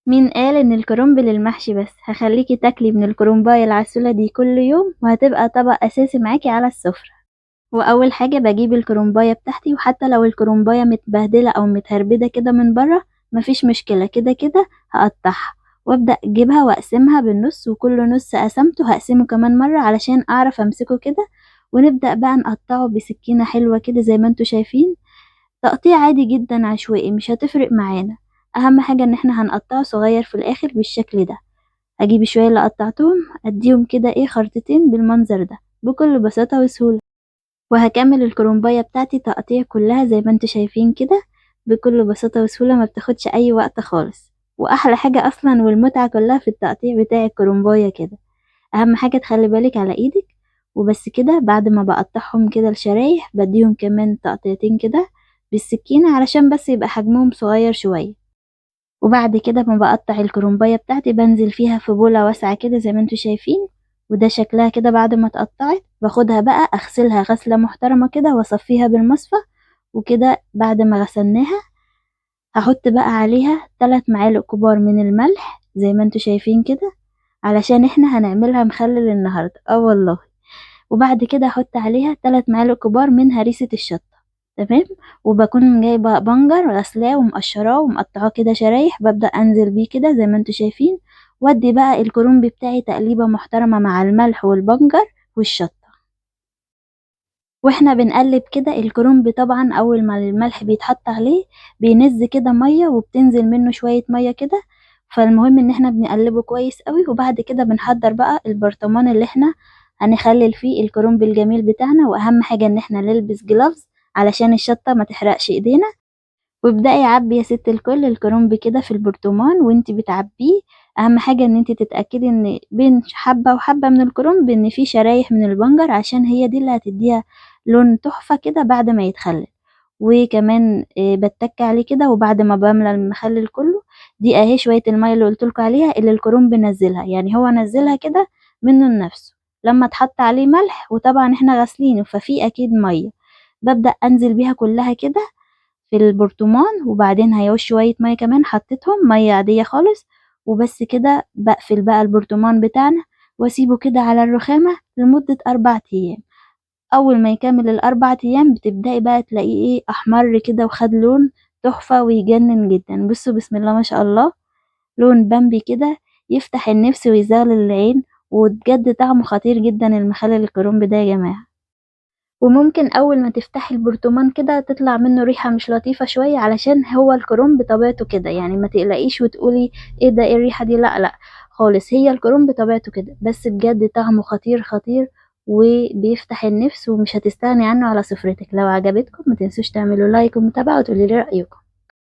مين قال إن الكرنب للمحشي بس؟ هخليكي تاكلي من الكرنباية العسولة دي كل يوم وهتبقى طبق أساسي معاكي على السفرة. وأول حاجة بجيب الكرنباية بتاعتي، وحتى لو الكرنباية متبهدلة أو متهربدة كده من بره مفيش مشكلة، كده كده هقطعها وابدأ اجيبها واقسمها بالنص، وكل نص قسمته هقسمه كمان مرة علشان اعرف امسكه كده. ونبدأ بقى نقطعه بسكينة حلوة كده زي ما انتوا شايفين، تقطيع عادي جدا عشوائي مش هتفرق معانا. اهم حاجة ان احنا هنقطعه صغير في الاخر بالشكل ده. اجيب شوية اللي قطعتهم اديهم كده خرطتين بالمنظر ده بكل بساطة وسهولة. وهكمل الكرومباية بتاعتي تقطيع كلها زي ما انتوا شايفين كده بكل بساطة وسهولة، ما بتاخدش اي وقت خالص. واحلى حاجة اصلا والمتعة كلها في التقطيع بتاع الكرومباية كده. اهم حاجة تخلي بالك على ايدك. وبس كده، بعد ما بقطعهم كده لشرايح بديهم كمان تقطيعتين كده بالسكينة علشان بس يبقى حجمهم صغير شوية. وبعد كده ما بقطع الكرومباية بتاعتي بنزل فيها في بولة واسعة كده زي ما انتوا شايفين. وده شكلها كده بعد ما اتقطعت، باخدها بقى اغسلها غسلة محترمة كده واصفيها بالمصفى. وكده بعد ما غسلناها هحط بقى عليها 3 معالق كبار من الملح زي ما انتوا شايفين كده، علشان احنا هنعملها مخلل النهاردة والله. وبعد كده احط عليها 3 معالق كبار من هريسة الشطة. تمام. وبكون جايبه بنجر غسلاه ومقشراه ومقطعاه كده شرايح، ببدأ انزل بيه كده زي ما انتوا شايفين. وادي بقى الكرنب بتاعي تقليبه محترمه مع الملح والبنجر والشطه. واحنا بنقلب كده الكرنب، طبعا اول ما الملح بيتحط عليه بينز كده ميه وبتنزل منه شويه ميه كده. فالمهم ان احنا بنقلبه كويس قوي، وبعد كده بنحضر بقى البرطمان اللي احنا هنخلل فيه الكرنب الجميل بتاعنا. واهم حاجه ان احنا نلبس جلافز علشان الشطه ما تحرقش ايدينا. وابدأي عبي يا ست الكل الكرنب كده في البرطمان وانتي بتعبيه. اهم حاجة ان انتي تتأكدي ان بين حبة وحبة من الكرنب ان في شرايح من البنجر، عشان هي دي اللي هتديها لون تحفة كده بعد ما يتخلل. وكمان بتك عليه كده، وبعد ما بملى المخلل كله دي اهي شوية المية اللي قلتلكوا عليها اللي الكرنب نزلها، يعني هو نزلها كده منه لنفسه لما اتحط عليه ملح. وطبعا احنا غاسلينه ففي اكيد مية. ببدأ انزل بيها كلها كده في البرطمان، وبعدين هيعوز شوية مية كمان حطيتهم مية عادية خالص. وبس كده بقفل بقى البرطمان بتاعنا واسيبه كده على الرخامة لمدة 4 أيام. أول ما يكمل ال4 أيام بتبدأي بقى تلاقيه أحمر كده وخد لون تحفة ويجنن جدا. بصوا بسم الله ما شاء الله، لون بامبي كده يفتح النفس ويزغلل العين. وبجد طعمه خطير جدا المخلل الكرنب ده يا جماعة. وممكن أول ما تفتحي البرطمان كده تطلع منه ريحة مش لطيفة شوية، علشان هو الكرنب بطبيعته كده، يعني ما تقلقيش وتقولي ايه ده ايه الريحة دي، لا لا خالص، هي الكرنب بطبيعته كده. بس بجد طعمه خطير خطير وبيفتح النفس ومش هتستغني عنه على سفرتك. لو عجبتكم ما تنسوش تعملوا لايك ومتابعة وتقولي لي رأيكم.